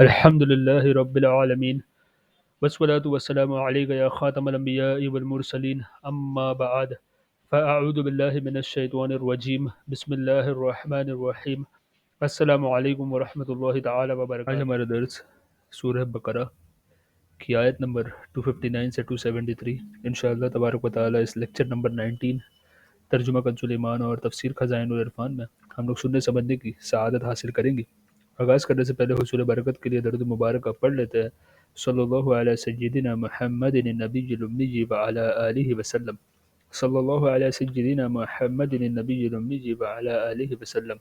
الحمد لله رب العالمين والصلاة والسلام عليك يا خاتم الأنبياء والمرسلين أما بعد فأعوذ بالله من الشيطان الرجيم بسم الله الرحمن الرحيم السلام علیکم ورحمۃ اللہ تعالی وبرکاتہ۔ آج ہمارا درس سورہ بقرہ کی آیت نمبر 259 سے 273 انشاءاللہ تبارک و تعالی اس لیکچر نمبر 19 ترجمہ کنز ایمان اور تفسیر خزائن العرفان میں ہم لوگ سننے سمجھنے کی سعادت حاصل کریں گے۔ آغاز کرنے سے پہلے حصول برکت کے لیے درود مبارک پڑھ لیتے ہیں۔ صلی اللہ علیہ سیدنا محمد النبی الامی وعلی آلہ وسلم۔ صلی اللہ علیہ سیدنا محمد النبی الامی وعلی آلہ وسلم۔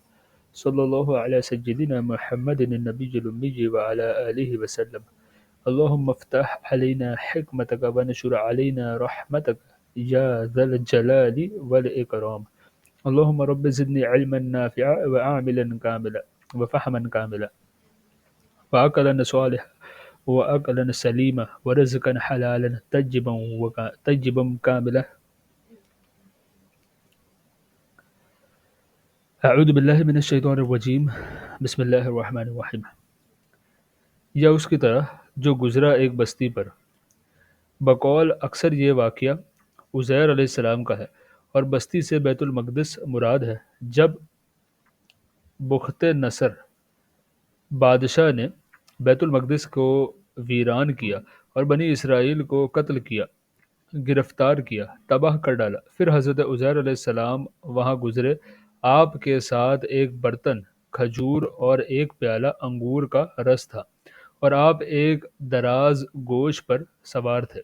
صلی اللہ علیہ سیدنا محمد النبی الامی وعلی آلہ وسلم۔ اللهم افتح علينا حكمتك ونشر علينا رحمتك يا ذا الجلال والإكرام. اللهم رب زدني علما نافعا وعاملا كاملا وفهما كاملا وعقلا صالحا وعقلا سليما ورزقا حلالا طيبا كاملا. اعوذ باللہ من الشیطان الرجیم بسم اللہ الرحمن الرحیم۔ یا اس کی طرح جو گزرا ایک بستی پر، بقول اکثر یہ واقعہ عزیر علیہ السلام کا ہے، اور بستی سے بیت المقدس مراد ہے۔ جب بخت نصر بادشاہ نے بیت المقدس کو ویران کیا اور بنی اسرائیل کو قتل کیا، گرفتار کیا، تباہ کر ڈالا، پھر حضرت عزیر علیہ السلام وہاں گزرے۔ آپ کے ساتھ ایک برتن کھجور اور ایک پیالہ انگور کا رس تھا، اور آپ ایک دراز گوش پر سوار تھے۔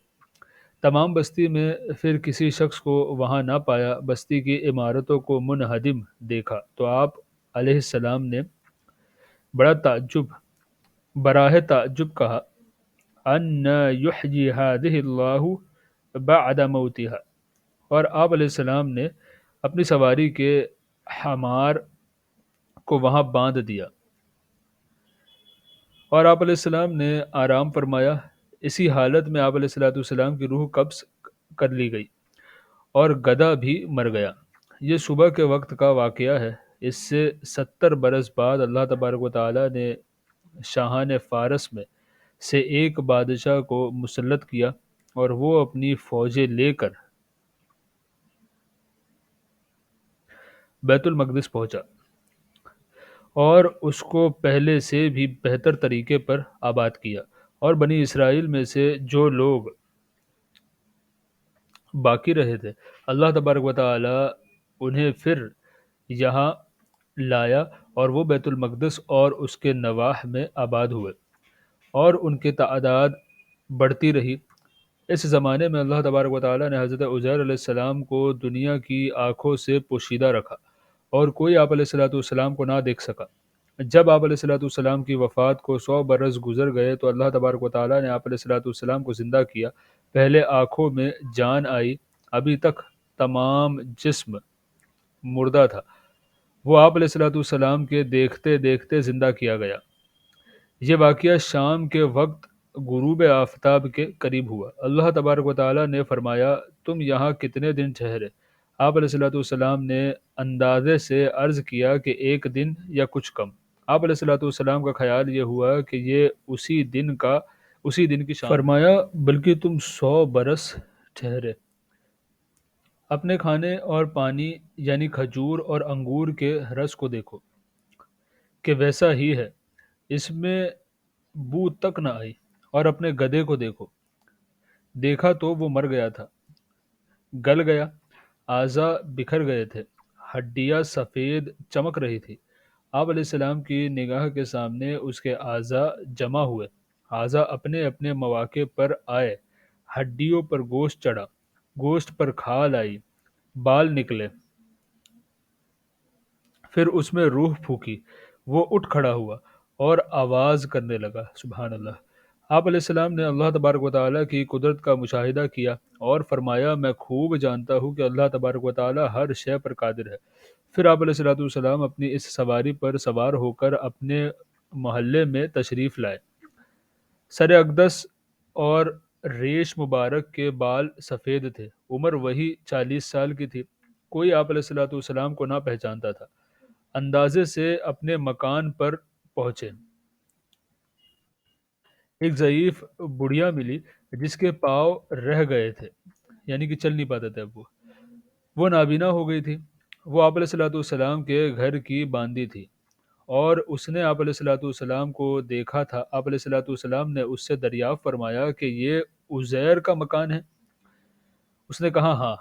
تمام بستی میں پھر کسی شخص کو وہاں نہ پایا۔ بستی کی عمارتوں کو منہدم دیکھا تو آپ علیہ السلام نے براہ تعجب کہا، ان یحیی ہذہ اللہ بعد موتها، اور آپ علیہ السلام نے اپنی سواری کے حمار کو وہاں باندھ دیا اور آپ علیہ السلام نے آرام فرمایا۔ اسی حالت میں آپ علیہ السلام کی روح قبض کر لی گئی اور گدھا بھی مر گیا۔ یہ صبح کے وقت کا واقعہ ہے۔ اس سے 70 برس بعد اللہ تبارک و تعالی نے شاہان فارس میں سے ایک بادشاہ کو مسلط کیا، اور وہ اپنی فوجیں لے کر بیت المقدس پہنچا اور اس کو پہلے سے بھی بہتر طریقے پر آباد کیا، اور بنی اسرائیل میں سے جو لوگ باقی رہے تھے اللہ تبارک و تعالی انہیں پھر یہاں لایا، اور وہ بیت المقدس اور اس کے نواح میں آباد ہوئے، اور ان کی تعداد بڑھتی رہی۔ اس زمانے میں اللہ تبارک و تعالی نے حضرت عزیر علیہ السلام کو دنیا کی آنکھوں سے پوشیدہ رکھا، اور کوئی آپ علیہ السلام کو نہ دیکھ سکا۔ جب آپ علیہ السلام کی وفات کو 100 برس گزر گئے تو اللہ تبارک و تعالی نے آپ علیہ السلام کو زندہ کیا۔ پہلے آنکھوں میں جان آئی، ابھی تک تمام جسم مردہ تھا، وہ آپ علیہ السلام کے دیکھتے دیکھتے زندہ کیا گیا۔ یہ واقعہ شام کے وقت غروب آفتاب کے قریب ہوا۔ اللہ تبارک و تعالی نے فرمایا، تم یہاں کتنے دن ٹھہرے؟ آپ علیہ السلام نے اندازے سے عرض کیا کہ ایک دن یا کچھ کم۔ آپ علیہ السلام کا خیال یہ ہوا کہ یہ اسی دن کی شام۔ فرمایا، بلکہ تم 100 برس ٹھہرے۔ اپنے کھانے اور پانی یعنی کھجور اور انگور کے رس کو دیکھو کہ ویسا ہی ہے، اس میں بو تک نہ آئی، اور اپنے گدھے کو دیکھا تو وہ مر گیا تھا، گل گیا، اعضاء بکھر گئے تھے، ہڈیاں سفید چمک رہی تھی۔ آپ علیہ السلام کی نگاہ کے سامنے اس کے اعضاء جمع ہوئے، اعضاء اپنے اپنے مواقع پر آئے، ہڈیوں پر گوشت چڑھا، گوشت پر کھال آئی، بال نکلے، پھر اس میں روح پھونکی، وہ اٹھ کھڑا ہوا اور آواز کرنے لگا، سبحان اللہ۔ آپ علیہ السلام نے اللہ تبارک و تعالیٰ کی قدرت کا مشاہدہ کیا اور فرمایا، میں خوب جانتا ہوں کہ اللہ تبارک و تعالیٰ ہر شے پر قادر ہے۔ پھر آپ علیہ السلام اپنی اس سواری پر سوار ہو کر اپنے محلے میں تشریف لائے۔ سر اقدس اور ریش مبارک کے بال سفید تھے، عمر وہی 40 سال کی تھی۔ کوئی آپ علیہ السلام کو نہ پہچانتا تھا۔ اندازے سے اپنے مکان پر پہنچے ایک ضعیف بڑھیا ملی جس کے پاؤں رہ گئے تھے، یعنی کہ چل نہیں پاتے تھے اب وہ نابینا ہو گئی تھی۔ وہ آپ علیہ الصلوۃ والسلام کے گھر کی باندی تھی اور اس نے آپ علیہ الصلوۃ والسلام کو دیکھا تھا۔ آپ علیہ الصلوۃ والسلام نے اس سے دریافت فرمایا کہ یہ عزیر کا مکان ہے؟ اس نے کہا ہاں۔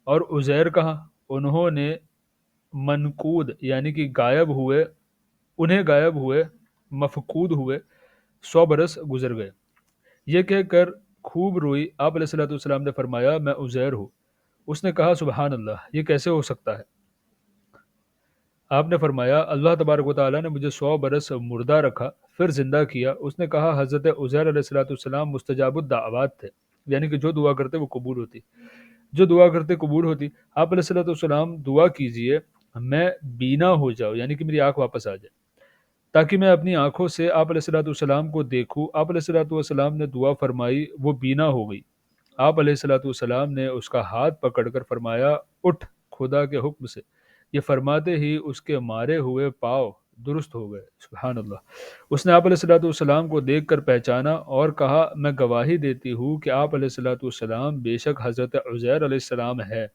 اور عزیر کہا؟ انہوں نے منقود یعنی کہ غائب ہوئے مفقود ہوئے 100 برس گزر گئے۔ یہ کہہ کر خوب روئی۔ آپ علیہ الصلوۃ والسلام نے فرمایا میں عزیر ہوں۔ اس نے کہا سبحان اللہ، یہ کیسے ہو سکتا ہے؟ آپ نے فرمایا اللہ تبارک و تعالیٰ نے مجھے 100 برس مردہ رکھا پھر زندہ کیا۔ اس نے کہا حضرت عزیر علیہ الصلوۃ والسلام مستجاب الدعوات تھے، یعنی کہ جو دعا کرتے وہ قبول ہوتی، جو دعا کرتے قبول ہوتی۔ آپ علیہ الصلوۃ والسلام دعا کیجئے میں بینا ہو جاؤں، یعنی کہ میری آنکھ واپس آ جائے تاکہ میں اپنی آنکھوں سے آپ علیہ الصلوۃ والسلام کو دیکھوں۔ آپ علیہ الصلوۃ والسلام نے دعا فرمائی، وہ بینا ہو گئی۔ آپ علیہ الصلوۃ والسلام نے اس کا ہاتھ پکڑ کر فرمایا اٹھ خدا کے حکم سے۔ یہ فرماتے ہی اس کے مارے ہوئے پاؤں درست ہو گئے۔ سبحان اللہ۔ اس نے آپ علیہ الصلوۃ والسلام کو دیکھ کر پہچانا اور کہا میں گواہی دیتی ہوں کہ آپ علیہ الصلوۃ والسلام بے شک حضرت عزیر علیہ السلام ہے۔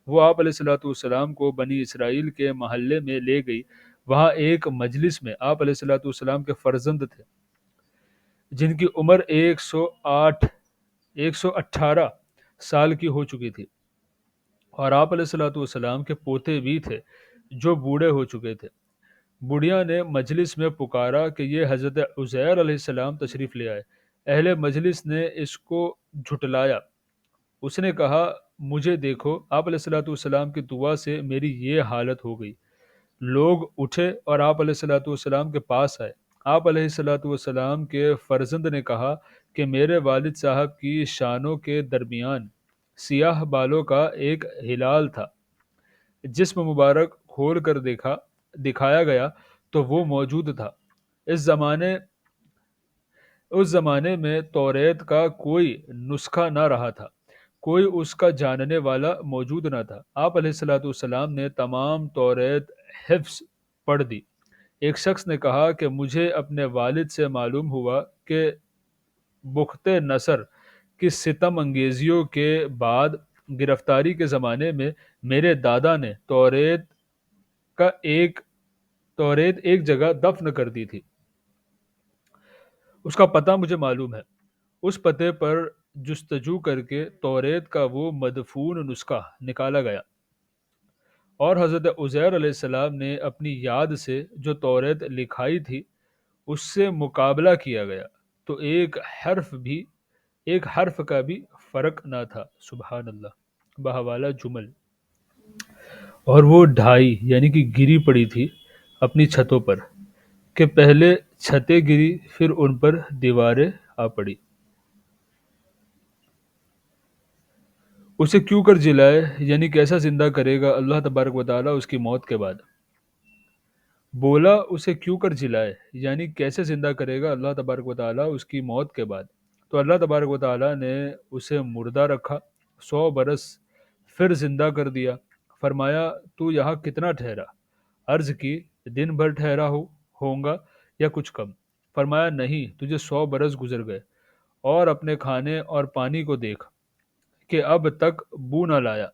وہ آپ علیہ الصلوۃ والسلام کو بنی اسرائیل کے محلے میں لے گئی۔ وہاں ایک مجلس میں آپ علیہ الصلوۃ والسلام کے فرزند تھے جن کی عمر 118 سال کی ہو چکی تھی، اور آپ علیہ الصلوۃ والسلام کے پوتے بھی تھے جو بوڑھے ہو چکے تھے۔ بڑھیا نے مجلس میں پکارا کہ یہ حضرت عزیر علیہ السلام تشریف لے آئے۔ اہل مجلس نے اس کو جھٹلایا۔ اس نے کہا مجھے دیکھو، آپ علیہ الصلوۃ والسلام کی دعا سے میری یہ حالت ہو گئی۔ لوگ اٹھے اور آپ علیہ الصلوۃ والسلام کے پاس آئے۔ آپ علیہ الصلوۃ والسلام کے فرزند نے کہا کہ میرے والد صاحب کی شانوں کے درمیان سیاہ بالوں کا ایک ہلال تھا۔ جسم مبارک کھول کر دکھایا گیا تو وہ موجود تھا۔ اس زمانے اس زمانے میں توریت کا کوئی نسخہ نہ رہا تھا، کوئی اس کا جاننے والا موجود نہ تھا۔ آپ علیہ الصلوۃ والسلام نے تمام توریت حفظ پڑھ دی۔ ایک شخص نے کہا کہ مجھے اپنے والد سے معلوم ہوا کہ بخت نصر کی ستم انگیزیوں کے بعد گرفتاری کے زمانے میں میرے دادا نے کا ایک توریت ایک جگہ دفن کر دی تھی۔ اس کا پتہ مجھے معلوم ہے۔ اس پتے پر جستجو کر کے توریت کا وہ مدفون نسخہ نکالا گیا اور حضرت عزیر علیہ السلام نے اپنی یاد سے جو توریت لکھائی تھی اس سے مقابلہ کیا گیا تو ایک حرف کا بھی فرق نہ تھا۔ سبحان اللہ۔ بحوالہ جمل۔ اور وہ ڈھائی یعنی کہ گری پڑی تھی اپنی چھتوں پر کہ پہلے چھتیں گری پھر ان پر دیواریں آ پڑی۔ اسے کیوں کر جلائے یعنی کیسا زندہ کرے گا اللہ تبارک و تعالیٰ اس کی موت کے بعد؟ بولا اسے کیوں کر جلائے یعنی کیسے زندہ کرے گا اللہ تبارک و تعالیٰ اس کی موت کے بعد؟ تو اللہ تبارک و تعالیٰ نے اسے مردہ رکھا، 100 برس پھر زندہ کر دیا۔ فرمایا تو یہاں کتنا ٹھہرا؟ عرض کی دن بھر ٹھہرا ہوں گا یا کچھ کم۔ فرمایا نہیں، تجھے 100 برس گزر گئے۔ اور اپنے کھانے اور پانی کو دیکھ کہ اب تک بو نہ لایا،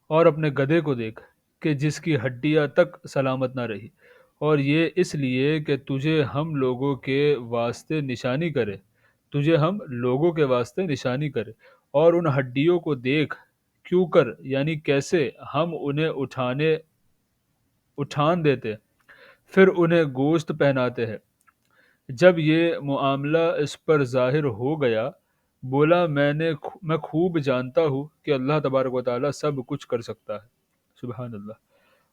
اور اپنے گدھے کو دیکھ کہ جس کی ہڈیاں تک سلامت نہ رہی، اور یہ اس لیے کہ تجھے ہم لوگوں کے واسطے نشانی کرے، اور ان ہڈیوں کو دیکھ کیوں کر یعنی کیسے ہم انہیں اٹھان دیتے پھر انہیں گوشت پہناتے ہیں۔ جب یہ معاملہ اس پر ظاہر ہو گیا بولا میں خوب جانتا ہوں کہ اللہ تبارک و تعالیٰ سب کچھ کر سکتا ہے۔ سبحان اللہ۔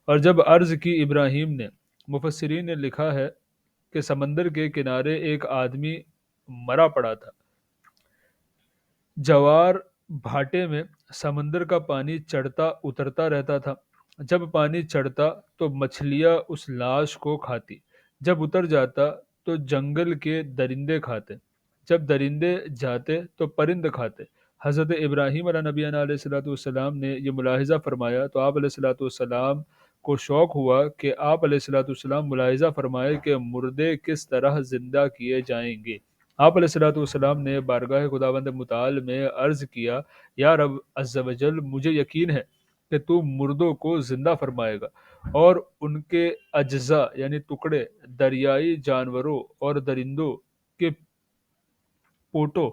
اور جب عرض کی ابراہیم نے، مفسرین نے لکھا ہے کہ سمندر کے کنارے ایک آدمی مرا پڑا تھا۔ جوار بھاٹے میں سمندر کا پانی چڑھتا اترتا رہتا تھا۔ جب پانی چڑھتا تو مچھلیاں اس لاش کو کھاتی، جب اتر جاتا تو جنگل کے درندے کھاتے، جب درندے جاتے تو پرند کھاتے۔ حضرت ابراہیم علیہ نبی علیہ الصلوۃ والسلام نے یہ ملاحظہ فرمایا تو آپ علیہ الصلوۃ والسلام کو شوق ہوا کہ آپ علیہ الصلوۃ والسلام ملاحظہ فرمائے کہ مردے کس طرح زندہ کیے جائیں گے۔ آپ علیہ الصلوۃ والسلام نے بارگاہ خداوند متعال میں عرض کیا، یا رب عز و جل، مجھے یقین ہے کہ تو مردوں کو زندہ فرمائے گا اور ان کے اجزاء یعنی ٹکڑے دریائی جانوروں اور درندوں کے پوٹوں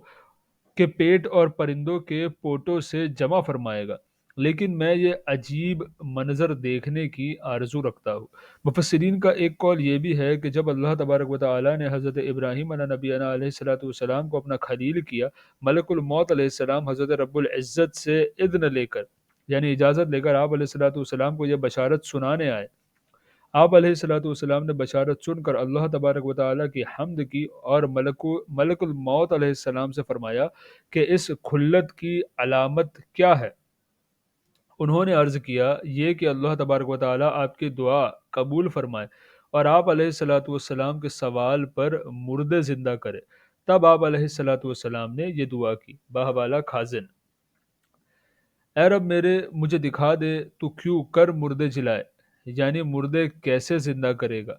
کے پیٹ اور پرندوں کے پوٹوں سے جمع فرمائے گا، لیکن میں یہ عجیب منظر دیکھنے کی آرزو رکھتا ہوں۔ مفسرین کا ایک قول یہ بھی ہے کہ جب اللہ تبارک و تعالی نے حضرت ابراہیم علیہ نبینا علیہ الصلوۃ والسلام کو اپنا خلیل کیا، ملک الموت علیہ السلام حضرت رب العزت سے اذن لے کر یعنی اجازت لے کر آپ علیہ الصلوۃ والسلام کو یہ بشارت سنانے آئے۔ آپ علیہ الصلوۃ والسلام نے بشارت سن کر اللہ تبارک و تعالیٰ کی حمد کی اور ملک الموت علیہ السلام سے فرمایا کہ اس خلت کی علامت کیا ہے؟ انہوں نے عرض کیا، یہ کہ اللہ تبارک و تعالیٰ آپ کی دعا قبول فرمائے اور آپ علیہ الصلوۃ والسلام کے سوال پر مردے زندہ کرے۔ تب آپ علیہ الصلوۃ والسلام نے یہ دعا کی، باہ خازن، اے رب مجھے دکھا دے تو کیوں کر مردے جلائے، یعنی مردے کیسے زندہ کرے گا؟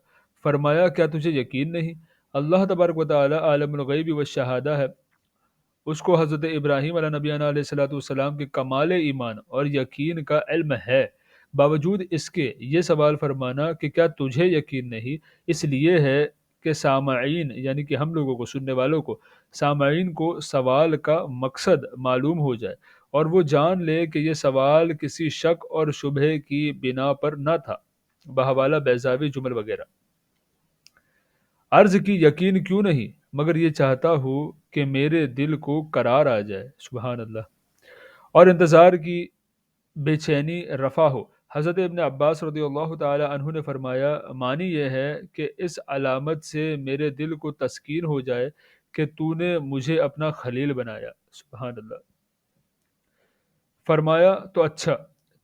فرمایا، کیا تجھے یقین نہیں؟ اللہ تبارک و تعالی عالم الغیب والشہادہ ہے، اس کو حضرت ابراہیم علیہ نبینا علیہ الصلوۃ والسلام کے کمال ایمان اور یقین کا علم ہے، باوجود اس کے یہ سوال فرمانا کہ کیا تجھے یقین نہیں، اس لیے ہے کہ سامعین یعنی کہ ہم لوگوں کو، سننے والوں کو، سامعین کو سوال کا مقصد معلوم ہو جائے اور وہ جان لے کہ یہ سوال کسی شک اور شبہے کی بنا پر نہ تھا۔ بحوالہ بیضاوی جمل وغیرہ۔ عرض کی، یقین کیوں نہیں، مگر یہ چاہتا ہوں کہ میرے دل کو قرار آ جائے، سبحان اللہ، اور انتظار کی بے چینی رفع ہو۔ حضرت ابن عباس رضی اللہ تعالی عنہ نے فرمایا، معنی یہ ہے کہ اس علامت سے میرے دل کو تسکین ہو جائے کہ تو نے مجھے اپنا خلیل بنایا، سبحان اللہ۔ فرمایا، تو اچھا،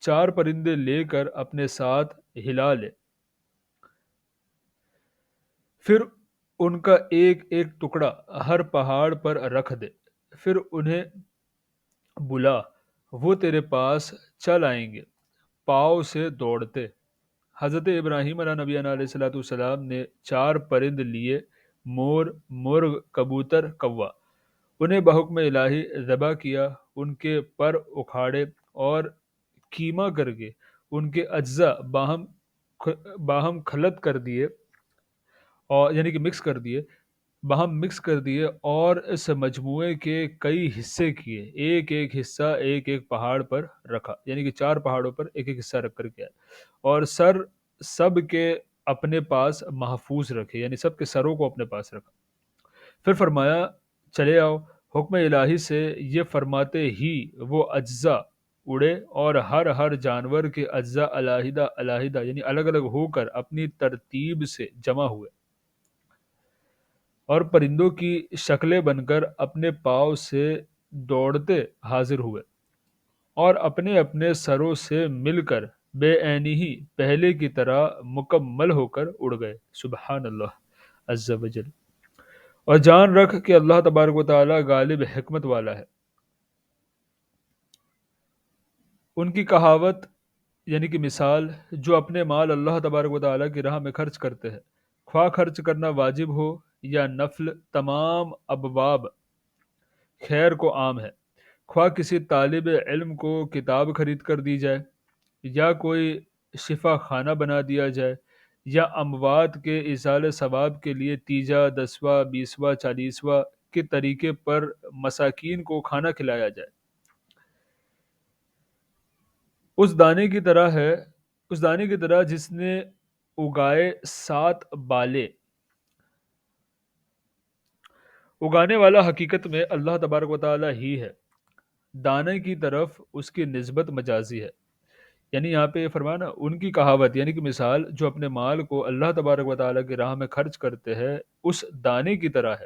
4 پرندے لے کر اپنے ساتھ ہلا لے، پھر ان کا ایک ایک ٹکڑا ہر پہاڑ پر رکھ دے، پھر انہیں بلا، وہ تیرے پاس چل آئیں گے پاؤں سے دوڑتے۔ حضرت ابراہیم علیہ نبینا علیہ الصلوۃ والسلام نے 4 پرند لیے، مور، مرغ، کبوتر، کوا، انہیں بحکم الہی ذبح کیا، ان کے پر اکھاڑے اور کیما کر کے ان کے اجزاء باہم خلط کر دیے، اور یعنی کہ باہم مکس کر دیے اور اس مجموعے کے کئی حصے کیے، ایک ایک حصہ ایک ایک پہاڑ پر رکھا، یعنی کہ 4 پہاڑوں پر ایک ایک حصہ رکھ کر کے، اور سر سب کے اپنے پاس محفوظ رکھے، یعنی سب کے سروں کو اپنے پاس رکھا۔ پھر فرمایا، چلے آؤ۔ حکم الہی سے یہ فرماتے ہی وہ اجزاء اڑے اور ہر جانور کے اجزاء علیحدہ علیحدہ یعنی الگ الگ ہو کر اپنی ترتیب سے جمع ہوئے اور پرندوں کی شکلیں بن کر اپنے پاؤں سے دوڑتے حاضر ہوئے اور اپنے اپنے سروں سے مل کر بے عینی ہی پہلے کی طرح مکمل ہو کر اڑ گئے، سبحان اللہ عز و جل۔ اور جان رکھ کہ اللہ تبارک و تعالی غالب حکمت والا ہے۔ ان کی کہاوت یعنی کہ مثال، جو اپنے مال اللہ تبارک و تعالیٰ کی راہ میں خرچ کرتے ہیں، خواہ خرچ کرنا واجب ہو یا نفل، تمام ابواب خیر کو عام ہے، خواہ کسی طالب علم کو کتاب خرید کر دی جائے یا کوئی شفا خانہ بنا دیا جائے یا اموات کے ایصال ثواب کے لیے تیجا، دسواں، 20واں، 40واں کے طریقے پر مساکین کو کھانا کھلایا جائے، اس دانے کی طرح جس نے اگائے 7 بالے۔ اگانے والا حقیقت میں اللہ تبارک و تعالی ہی ہے، دانے کی طرف اس کی نسبت مجازی ہے، یعنی یہاں پہ یہ فرمانا ان کی کہاوت یعنی کہ مثال، جو اپنے مال کو اللہ تبارک و تعالیٰ کی راہ میں خرچ کرتے ہیں اس دانے کی طرح ہے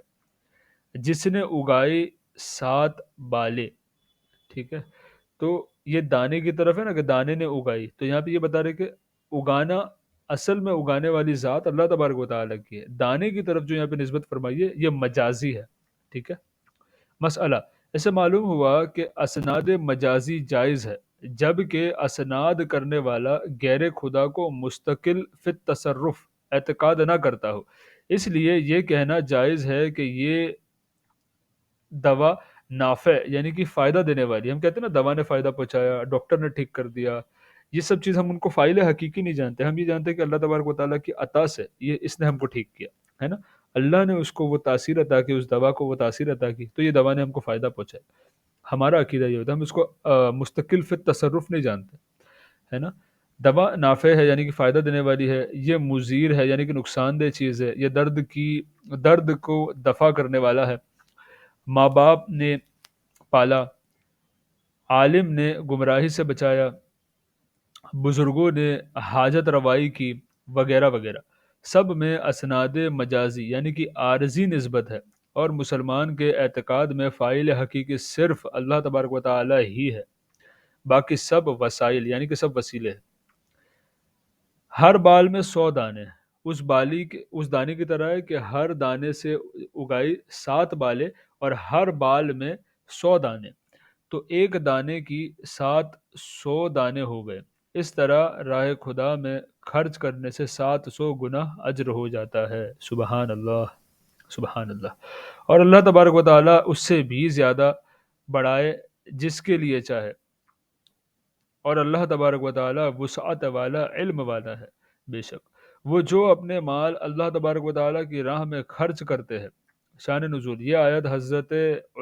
جس نے اگائی 7 بالے، ٹھیک ہے۔ تو یہ دانے کی طرف ہے نا، کہ دانے نے اگائی، تو یہاں پہ یہ بتا رہے کہ اگانا اصل میں اگانے والی ذات اللہ تبارک و تعالیٰ کی ہے، دانے کی طرف جو یہاں پہ نسبت فرمائی ہے یہ مجازی ہے، ٹھیک ہے۔ مسئلہ، اسے معلوم ہوا کہ اسناد مجازی جائز ہے، جبکہ اسناد کرنے والا غیر خدا کو مستقل فی تصرف اعتقاد نہ کرتا ہو۔ اس لیے یہ کہنا جائز ہے کہ یہ دوا نافع یعنی کہ فائدہ دینے والی، ہم کہتے ہیں نا دوا نے فائدہ پہنچایا، ڈاکٹر نے ٹھیک کر دیا، یہ سب چیز ہم ان کو فائل حقیقی نہیں جانتے، ہم یہ جانتے ہیں کہ اللہ تبارک و تعالیٰ کی عطا سے یہ اس نے ہم کو ٹھیک کیا ہے نا، اللہ نے اس کو وہ تاثیر عطا کی، اس دوا کو وہ تاثیر عطا کی، تو یہ دوا نے ہم کو فائدہ پہنچایا۔ ہمارا عقیدہ یہ ہوتا ہے، ہم اس کو مستقل فی تصرف نہیں جانتے، ہے نا۔ دوا نافع ہے یعنی کہ فائدہ دینے والی ہے، یہ مضیر ہے یعنی کہ نقصان دہ چیز ہے، یہ درد کو دفع کرنے والا ہے، ماں باپ نے پالا، عالم نے گمراہی سے بچایا، بزرگوں نے حاجت روائی کی، وغیرہ وغیرہ، سب میں اسناد مجازی یعنی کہ عارضی نسبت ہے، اور مسلمان کے اعتقاد میں فاعل حقیقی صرف اللہ تبارک و تعالی ہی ہے، باقی سب وسائل یعنی کہ سب وسیلے ہیں۔ ہر بال میں 100 دانے، اس دانے کی طرح ہے کہ ہر دانے سے اگائی 7 بالیں، اور ہر بال میں 100 دانے، تو ایک دانے کی 700 دانے ہو گئے۔ اس طرح راہ خدا میں خرچ کرنے سے 700 گنا اجر ہو جاتا ہے۔ سبحان اللہ، سبحان اللہ۔ اور اللہ تبارک و تعالیٰ اس سے بھی زیادہ بڑھائے جس کے لیے چاہے، اور اللہ تبارک و تعالیٰ وسعت والا، علم والا ہے۔ بے شک وہ جو اپنے مال اللہ تبارک و تعالیٰ کی راہ میں خرچ کرتے ہیں۔ شان نزول، یہ آیت حضرت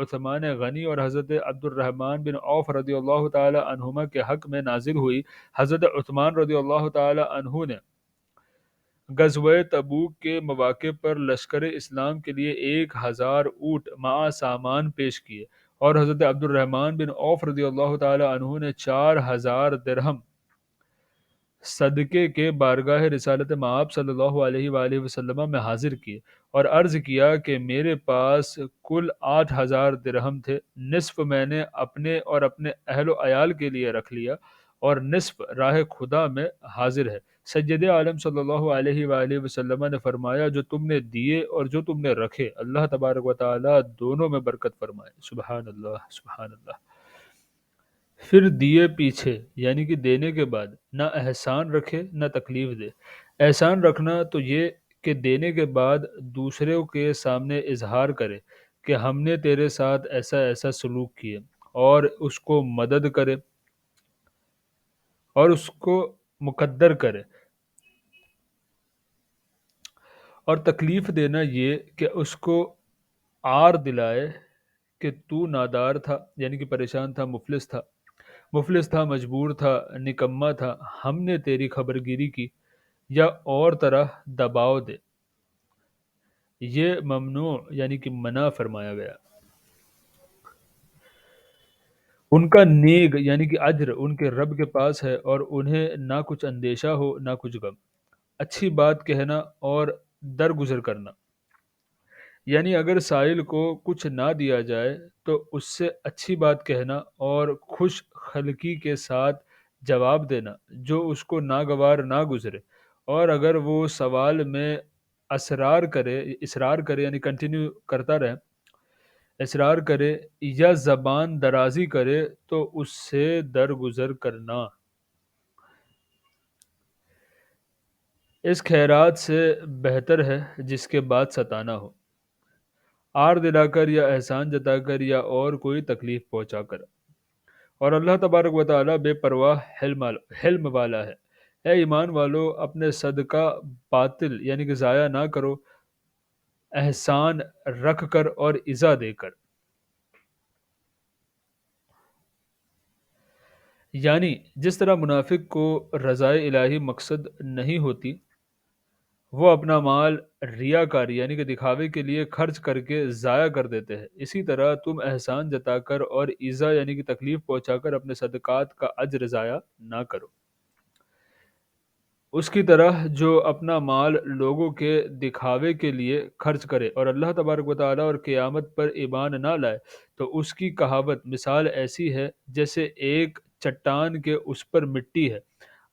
عثمان غنی اور حضرت عبد الرحمن بن عوف رضی اللہ تعالی عنہما کے حق میں نازل ہوئی۔ حضرت عثمان رضی اللہ تعالی عنہ نے غزوہ تبوک کے مواقع پر لشکر اسلام کے لیے 1000 اونٹ مع سامان پیش کیے، اور حضرت عبد الرحمن بن عوف رضی اللہ تعالی عنہ نے 4000 درہم صدقے کے بارگاہ رسالت مآب صلی اللہ علیہ وآلہ وسلم میں حاضر کیے، اور عرض کیا کہ میرے پاس کل 8000 درہم تھے، نصف میں نے اپنے اور اپنے اہل و عیال کے لیے رکھ لیا، اور نصف راہ خدا میں حاضر ہے۔ سید عالم صلی اللہ علیہ وآلہ وسلم نے فرمایا، جو تم نے دیے اور جو تم نے رکھے، اللہ تبارک و تعالی دونوں میں برکت فرمائے۔ سبحان اللہ، سبحان اللہ۔ پھر دیے پیچھے یعنی کہ دینے کے بعد نہ احسان رکھے نہ تکلیف دے۔ احسان رکھنا تو یہ کہ دینے کے بعد دوسروں کے سامنے اظہار کرے کہ ہم نے تیرے ساتھ ایسا ایسا سلوک کیے، اور اس کو مدد کرے اور اس کو مقدر کرے۔ اور تکلیف دینا یہ کہ اس کو عار دلائے کہ تو نادار تھا یعنی کہ پریشان تھا، مفلس تھا، مجبور تھا، نکما تھا، ہم نے تیری خبر گیری کی، یا اور طرح دباؤ دے، یہ ممنوع یعنی کہ منع فرمایا گیا۔ ان کا نیگ یعنی کہ اجر ان کے رب کے پاس ہے، اور انہیں نہ کچھ اندیشہ ہو نہ کچھ غم۔ اچھی بات کہنا اور درگزر کرنا، یعنی اگر سائل کو کچھ نہ دیا جائے تو اس سے اچھی بات کہنا اور خوش خلقی کے ساتھ جواب دینا جو اس کو ناگوار نہ گزرے، اور اگر وہ سوال میں اصرار کرے یعنی کنٹینیو کرتا رہے، اصرار کرے یا زبان درازی کرے تو اس سے درگزر کرنا۔ اس خیرات سے بہتر ہے جس کے بعد ستانا ہو، آر دلا کر یا احسان جتا کر یا اور کوئی تکلیف پہنچا کر۔ اور اللہ تبارک و تعالیٰ بے پرواہ حلم والا ہے۔ اے ایمان والو، اپنے صدقہ باطل یعنی کہ ضائع نہ کرو، احسان رکھ کر اور عزا دے کر، یعنی جس طرح منافق کو رضائے الہی مقصد نہیں ہوتی، وہ اپنا مال ریاکاری یعنی کہ دکھاوے کے لیے خرچ کر کے ضائع کر دیتے ہیں، اسی طرح تم احسان جتا کر اور ایذا یعنی کہ تکلیف پہنچا کر اپنے صدقات کا اجر ضائع نہ کرو۔ اس کی طرح جو اپنا مال لوگوں کے دکھاوے کے لیے خرچ کرے اور اللہ تبارک و تعالیٰ اور قیامت پر ایمان نہ لائے، تو اس کی کہاوت مثال ایسی ہے جیسے ایک چٹان کے اس پر مٹی ہے،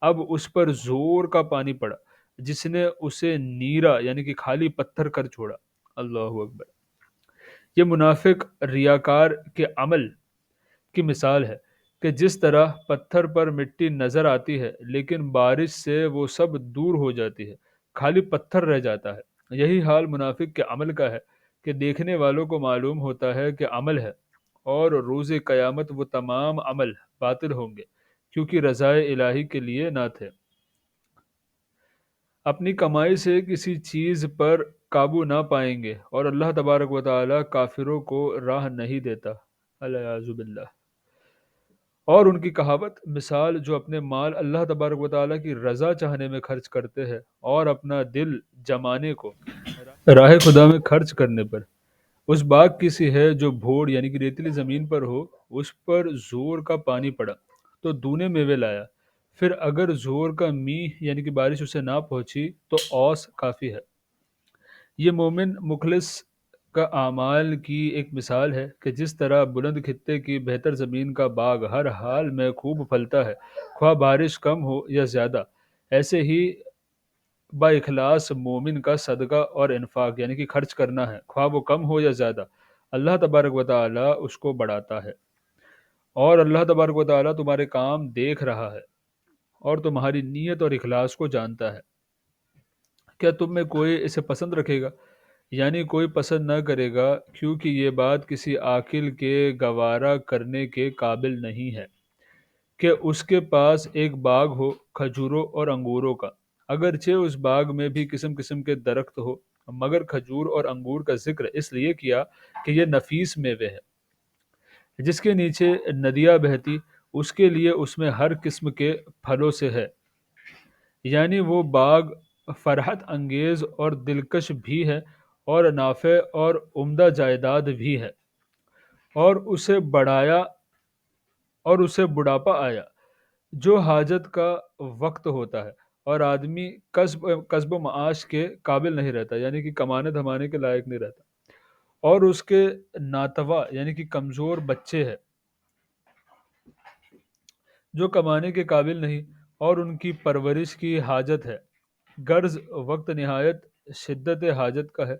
اب اس پر زور کا پانی پڑا جس نے اسے نیرا یعنی کہ خالی پتھر کر چھوڑا۔ اللہ اکبر۔ یہ منافق ریاکار کے عمل کی مثال ہے کہ جس طرح پتھر پر مٹی نظر آتی ہے لیکن بارش سے وہ سب دور ہو جاتی ہے، خالی پتھر رہ جاتا ہے، یہی حال منافق کے عمل کا ہے کہ دیکھنے والوں کو معلوم ہوتا ہے کہ عمل ہے، اور روز قیامت وہ تمام عمل باطل ہوں گے کیونکہ رضائے الہی کے لیے نہ تھے۔ اپنی کمائی سے کسی چیز پر قابو نہ پائیں گے، اور اللہ تبارک و تعالی کافروں کو راہ نہیں دیتا، العیاذ باللہ۔ اور ان کی کہاوت مثال جو اپنے مال اللہ تبارک و تعالیٰ کی رضا چاہنے میں خرچ کرتے ہیں اور اپنا دل جمانے کو راہ خدا میں خرچ کرنے پر، اس باغ کی سی ہے جو بھوڑ یعنی کہ ریتیلی زمین پر ہو، اس پر زور کا پانی پڑا تو دونے میوے لایا، پھر اگر زور کا میہ یعنی کہ بارش اسے نہ پہنچی تو اوس کافی ہے۔ یہ مومن مخلص کا اعمال کی ایک مثال ہے کہ جس طرح بلند خطے کی بہتر زمین کا باغ ہر حال میں خوب پھلتا ہے، خواہ بارش کم ہو یا زیادہ، ایسے ہی با اخلاص مومن کا صدقہ اور انفاق یعنی کہ خرچ کرنا ہے، خواہ وہ کم ہو یا زیادہ، اللہ تبارک و تعالی اس کو بڑھاتا ہے۔ اور اللہ تبارک و تعالی تمہارے کام دیکھ رہا ہے اور تمہاری نیت اور اخلاص کو جانتا ہے۔ کیا تم میں کوئی اسے پسند رکھے گا؟ یعنی کوئی پسند نہ کرے گا، کیونکہ یہ بات کسی عاقل کے گوارا کرنے کے قابل نہیں ہے کہ اس کے پاس ایک باغ ہو کھجوروں اور انگوروں کا، اگرچہ اس باغ میں بھی قسم قسم کے درخت ہو، مگر کھجور اور انگور کا ذکر اس لیے کیا کہ یہ نفیس میوے ہے، جس کے نیچے ندیاں بہتی، اس کے لیے اس میں ہر قسم کے پھلوں سے ہے، یعنی وہ باغ فرحت انگیز اور دلکش بھی ہے اور نافع اور عمدہ جائیداد بھی ہے۔ اور اسے بڑھاپا آیا جو حاجت کا وقت ہوتا ہے، اور آدمی کسب و معاش کے قابل نہیں رہتا، یعنی کہ کمانے دھمانے کے لائق نہیں رہتا، اور اس کے ناتوا یعنی کہ کمزور بچے ہیں جو کمانے کے قابل نہیں، اور ان کی پرورش کی حاجت ہے، غرض وقت نہایت شدت حاجت کا ہے،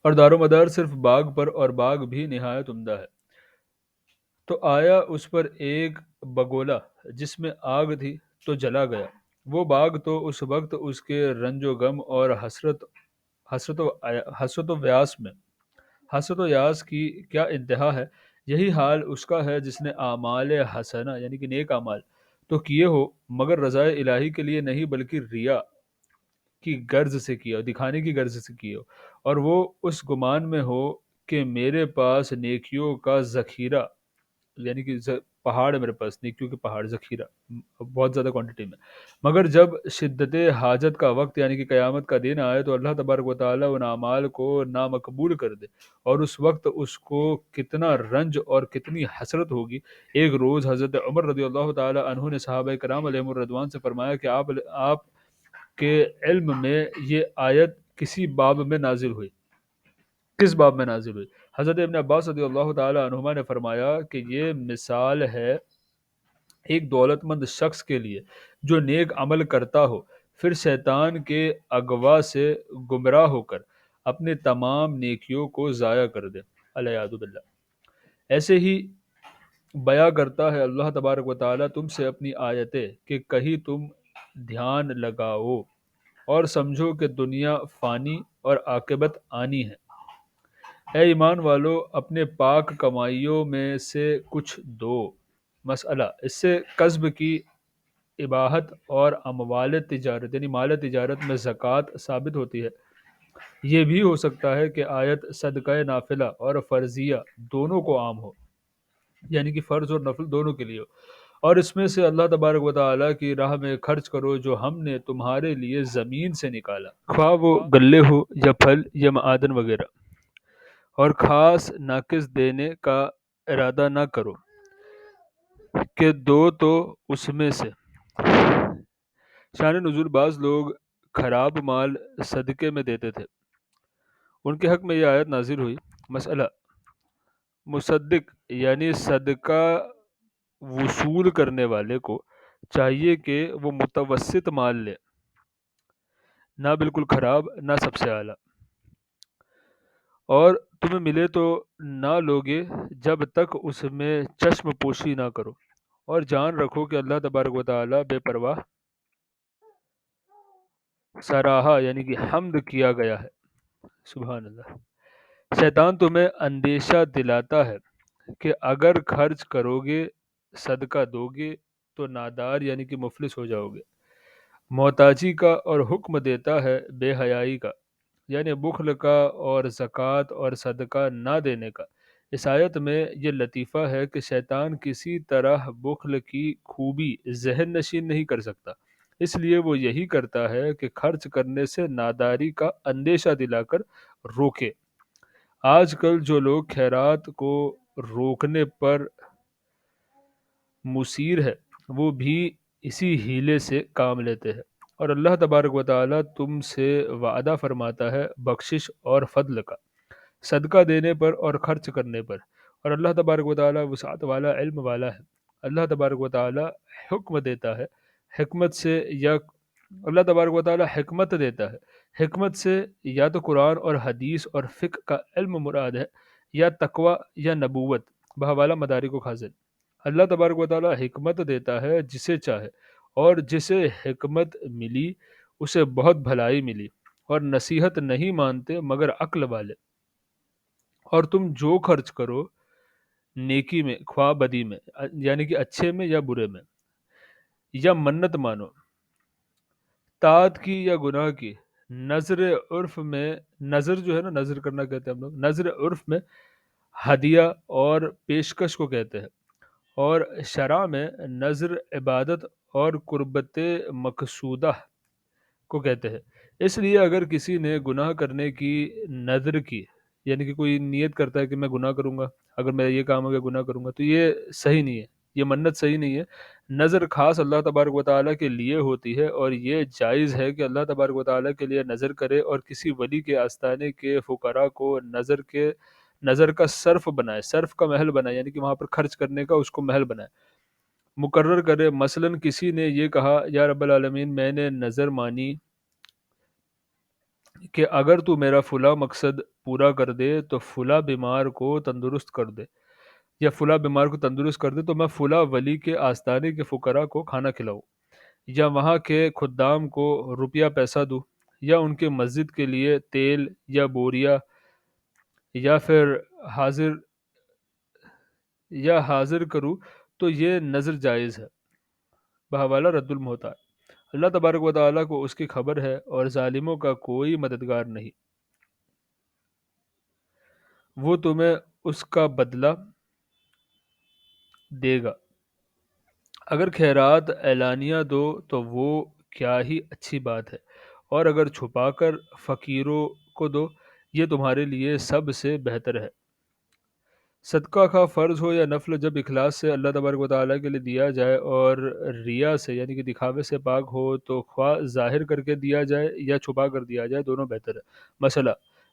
اور دار و مدار صرف باغ پر، اور باغ بھی نہایت عمدہ ہے۔ تو آیا اس پر ایک بگولا جس میں آگ تھی تو جلا گیا، وہ باغ تو اس وقت اس کے رنج و غم اور حسرت و یاس کی کیا انتہا ہے۔ یہی حال اس کا ہے جس نے اعمال حسنہ یعنی کہ نیک اعمال تو کیے ہو، مگر رضائے الہی کے لیے نہیں بلکہ ریا کی غرض سے کیا، دکھانے کی غرض سے کیا، اور وہ اس گمان میں ہو کہ میرے پاس نیکیوں کا ذخیرہ، یعنی کہ پہاڑ ہے میرے پاس، نیکیوں کے پہاڑ، ذخیرہ بہت زیادہ کوانٹٹی میں، مگر جب شدت حاجت کا وقت یعنی کہ قیامت کا دن آئے تو اللہ تبارک و تعالیٰ ان اعمال کو نامقبول کر دے، اور اس وقت اس کو کتنا رنج اور کتنی حسرت ہوگی۔ ایک روز حضرت عمر رضی اللہ تعالی عنہ نے صحابہ کرام علیہم الرضوان سے فرمایا کہ آپ کے علم میں یہ آیت کسی باب میں نازل ہوئی، کس باب میں نازل ہوئی؟ حضرت ابن عباس رضی اللہ تعالی عنہما نے فرمایا کہ یہ مثال ہے ایک دولت مند شخص کے لیے جو نیک عمل کرتا ہو، پھر شیطان کے اغوا سے گمراہ ہو کر اپنے تمام نیکیوں کو ضائع کر دے، العیاذ باللہ۔ ایسے ہی بیان کرتا ہے اللہ تبارک و تعالیٰ تم سے اپنی آیتیں کہ کہیں تم دھیان لگاؤ اور سمجھو کہ دنیا فانی اور عاقبت آنی ہے۔ اے ایمان والو، اپنے پاک کمائیوں میں سے کچھ دو۔ مسئلہ اس سے قصب کی اباحت اور اموال تجارت یعنی مال تجارت میں زکوٰۃ ثابت ہوتی ہے۔ یہ بھی ہو سکتا ہے کہ آیت صدقہ نافلہ اور فرضیہ دونوں کو عام ہو، یعنی کہ فرض اور نفل دونوں کے لیے ہو، اور اس میں سے اللہ تبارک و تعالیٰ کی راہ میں خرچ کرو جو ہم نے تمہارے لیے زمین سے نکالا، خواہ وہ غلے ہو یا پھل یا معادن وغیرہ، اور خاص ناقص دینے کا ارادہ نہ کرو کہ دو تو اس میں سے۔ شان نزول، بعض لوگ خراب مال صدقے میں دیتے تھے، ان کے حق میں یہ آیت نازل ہوئی۔ مسئلہ مصدق یعنی صدقہ وصول کرنے والے کو چاہیے کہ وہ متوسط مال لے، نہ بالکل خراب نہ سب سے اعلیٰ، اور تمہیں ملے تو نہ لوگے جب تک اس میں چشم پوشی نہ کرو، اور جان رکھو کہ اللہ تبارک و تعالی بے پرواہ سراہا یعنی کہ حمد کیا گیا ہے۔ سبحان اللہ۔ شیطان تمہیں اندیشہ دلاتا ہے کہ اگر خرچ کرو گے، صدقہ دو گے تو نادار یعنی کہ مفلس ہو جاؤ گے، محتاجی کا، اور حکم دیتا ہے بے حیائی کا یعنی بخل کا، اور زکوٰۃ اور صدقہ نہ دینے کا۔ اس آیت میں یہ لطیفہ ہے کہ شیطان کسی طرح بخل کی خوبی ذہن نشین نہیں کر سکتا، اس لیے وہ یہی کرتا ہے کہ خرچ کرنے سے ناداری کا اندیشہ دلا کر روکے۔ آج کل جو لوگ خیرات کو روکنے پر مصیر ہے، وہ بھی اسی ہیلے سے کام لیتے ہیں، اور اللہ تبارک و تعالیٰ تم سے وعدہ فرماتا ہے بخشش اور فضل کا، صدقہ دینے پر اور خرچ کرنے پر، اور اللہ تبارک و تعالیٰ وسعت والا، علم والا ہے۔ اللہ تبارک و تعالیٰ حکم دیتا ہے حکمت سے، یا اللہ تبارک و تعالیٰ حکمت دیتا ہے، حکمت سے یا تو قرآن اور حدیث اور فقہ کا علم مراد ہے، یا تقوی یا نبوت، بحوالہ مدارک و خازن۔ اللہ تبارک و تعالیٰ حکمت دیتا ہے جسے چاہے، اور جسے حکمت ملی اسے بہت بھلائی ملی، اور نصیحت نہیں مانتے مگر عقل والے۔ اور تم جو خرچ کرو نیکی میں خواہ بدی میں، یعنی کہ اچھے میں یا برے میں، یا منت مانو، طاعت کی یا گناہ کی، نظر عرف میں، نظر جو ہے نا، نظر کرنا کہتے ہیں ہم لوگ، نظر عرف میں ہدیہ اور پیشکش کو کہتے ہیں، اور شرع میں نظر عبادت اور قربت مقصودہ کو کہتے ہیں۔ اس لیے اگر کسی نے گناہ کرنے کی نظر کی، یعنی کہ کوئی نیت کرتا ہے کہ میں گناہ کروں گا، اگر میرا یہ کام ہو گیا گناہ کروں گا، تو یہ صحیح نہیں ہے، یہ منت صحیح نہیں ہے۔ نظر خاص اللہ تبارک و تعالیٰ کے لیے ہوتی ہے، اور یہ جائز ہے کہ اللہ تبارک و تعالیٰ کے لیے نظر کرے، اور کسی ولی کے آستانے کے فقراء کو نظر کا صرف بنائے، صرف کا محل بنائے، یعنی کہ وہاں پر خرچ کرنے کا اس کو محل بنائے، مقرر کرے۔ مثلا کسی نے یہ کہا یا رب العالمین، میں نے نظر مانی کہ اگر تو میرا فلاں مقصد پورا کر دے تو فلاں بیمار کو تندرست کر دے، یا فلاں بیمار کو تندرست کر دے تو میں فلاں ولی کے آستانے کے فقراء کو کھانا کھلاؤں، یا وہاں کے خدام کو روپیہ پیسہ دوں، یا ان کے مسجد کے لیے تیل یا بوریا یا پھر حاضر حاضر کروں، تو یہ نظر جائز ہے، بحوالہ رد المحتاج۔ اللہ تبارک و تعالیٰ کو اس کی خبر ہے، اور ظالموں کا کوئی مددگار نہیں، وہ تمہیں اس کا بدلہ دے گا۔ اگر خیرات اعلانیہ دو تو وہ کیا ہی اچھی بات ہے، اور اگر چھپا کر فقیروں کو دو، یہ تمہارے لیے سب سے بہتر ہے۔ صدقہ خواہ فرض ہو یا نفل، جب اخلاص سے اللہ تبارک و تعالیٰ کے لیے دیا جائے اور ریا سے یعنی کہ دکھاوے سے پاک ہو، تو خواہ ظاہر کر کے دیا جائے یا چھپا کر دیا جائے، دونوں بہتر ہے۔ مسئلہ،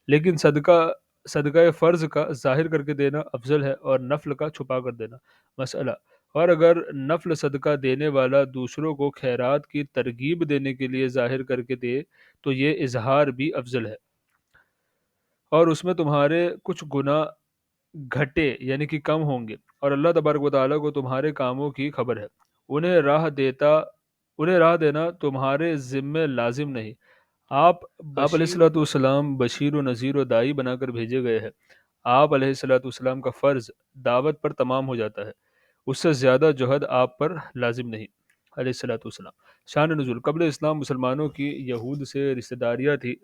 لیکن صدقہ فرض کا ظاہر کر کے دینا افضل ہے، اور نفل کا چھپا کر دینا۔ مسئلہ، اور اگر نفل صدقہ دینے والا دوسروں کو خیرات کی ترغیب دینے کے لیے ظاہر کر کے دے تو یہ اظہار بھی افضل ہے، اور اس میں تمہارے کچھ گناہ گھٹے یعنی کہ کم ہوں گے، اور اللہ تبارک و تعالیٰ کو تمہارے کاموں کی خبر ہے۔ انہیں راہ دینا تمہارے ذمے لازم نہیں۔ آپ علیہ الصلوۃ والسلام بشیر و نذیر و داعی بنا کر بھیجے گئے ہیں۔ آپ علیہ الصلوۃ والسلام کا فرض دعوت پر تمام ہو جاتا ہے، اس سے زیادہ جہد آپ پر لازم نہیں۔ علیہ الصلوۃ والسلام۔ شان نزول، قبل اسلام مسلمانوں کی یہود سے رشتہ داریاں تھی،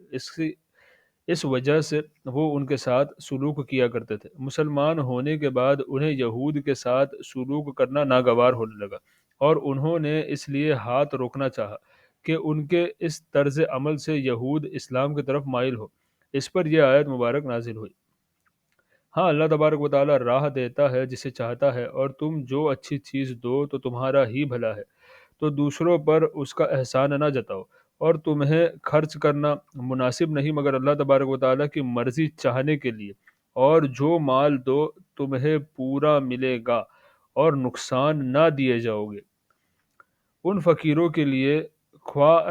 اس وجہ سے وہ ان کے ساتھ سلوک کیا کرتے تھے۔ مسلمان ہونے کے بعد انہیں یہود کے ساتھ سلوک کرنا ناگوار ہونے لگا، اور انہوں نے اس لیے ہاتھ روکنا چاہا کہ ان کے اس طرز عمل سے یہود اسلام کی طرف مائل ہو۔ اس پر یہ آیت مبارک نازل ہوئی۔ ہاں، اللہ تبارک و تعالیٰ راہ دیتا ہے جسے چاہتا ہے، اور تم جو اچھی چیز دو تو تمہارا ہی بھلا ہے، تو دوسروں پر اس کا احسان نہ جتاؤ، اور تمہیں خرچ کرنا مناسب نہیں مگر اللہ تبارک و تعالیٰ کی مرضی چاہنے کے لیے، اور جو مال دو تمہیں پورا ملے گا اور نقصان نہ دیے جاؤ گے۔ ان فقیروں کے لیے خواہ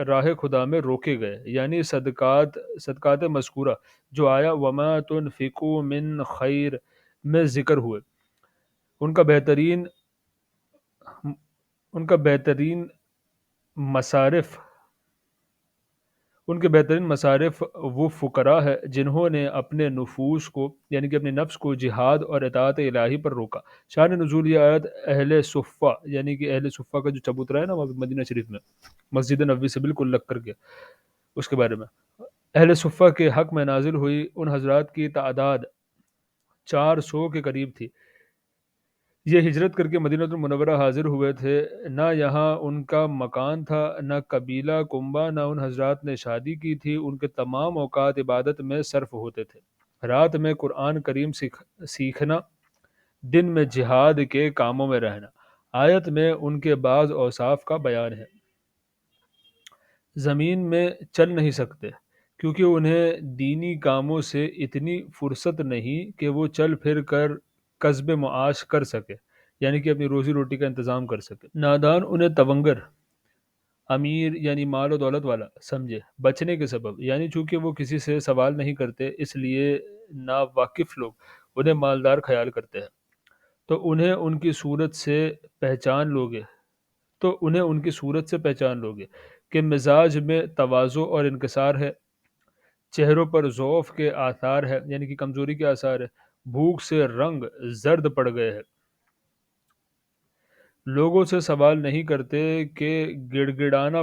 راہ خدا میں روکے گئے، یعنی صدقات مذکورہ جو آیا وما تنفقوا من خیر میں ذکر ہوئے، ان کا بہترین ان کا بہترین مصارف ان کے بہترین مصارف وہ فقراء ہے جنہوں نے اپنے نفوس کو یعنی کہ اپنے نفس کو جہاد اور اطاعت الہی پر روکا۔ شان نزول یہ آیت اہل صفہ یعنی کہ اہل صفہ کا جو چبوترا ہے نا وہاں پہ مدینہ شریف میں مسجد نبوی سے بالکل لگ کر کے، اس کے بارے میں اہل صفہ کے حق میں نازل ہوئی۔ ان حضرات کی تعداد 400 کے قریب تھی۔ یہ ہجرت کر کے مدینہ المنورہ حاضر ہوئے تھے، نہ یہاں ان کا مکان تھا، نہ قبیلہ کنبہ، نہ ان حضرات نے شادی کی تھی۔ ان کے تمام اوقات عبادت میں صرف ہوتے تھے، رات میں قرآن کریم سیکھنا، دن میں جہاد کے کاموں میں رہنا۔ آیت میں ان کے بعض اوصاف کا بیان ہے۔ زمین میں چل نہیں سکتے کیونکہ انہیں دینی کاموں سے اتنی فرصت نہیں کہ وہ چل پھر کر کسب معاش کر سکے، یعنی کہ اپنی روزی روٹی کا انتظام کر سکے۔ نادان انہیں تونگر، امیر یعنی مال و دولت والا سمجھے بچنے کے سبب، یعنی چونکہ وہ کسی سے سوال نہیں کرتے اس لیے ناواقف لوگ انہیں مالدار خیال کرتے ہیں۔ تو انہیں ان کی صورت سے پہچان لوگے کہ مزاج میں تواضع اور انکسار ہے، چہروں پر ضعف کے آثار ہے یعنی کہ کمزوری کے آثار ہے، بھوک سے رنگ زرد پڑ گئے ہیں، لوگوں سے سوال نہیں کرتے کہ گڑگڑانا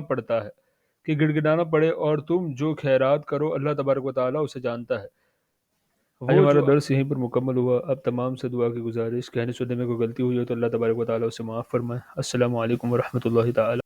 پڑے، اور تم جو خیرات کرو اللہ تبارک و تعالیٰ اسے جانتا ہے۔ آج وہ ہمارا جو درس یہیں پر مکمل ہوا۔ اب تمام سے دعا کی گزارش، کہنے سننے میں کوئی غلطی ہوئی ہو تو اللہ تبارک و تعالیٰ اسے معاف فرمائے۔ السلام علیکم ورحمۃ اللہ تعالیٰ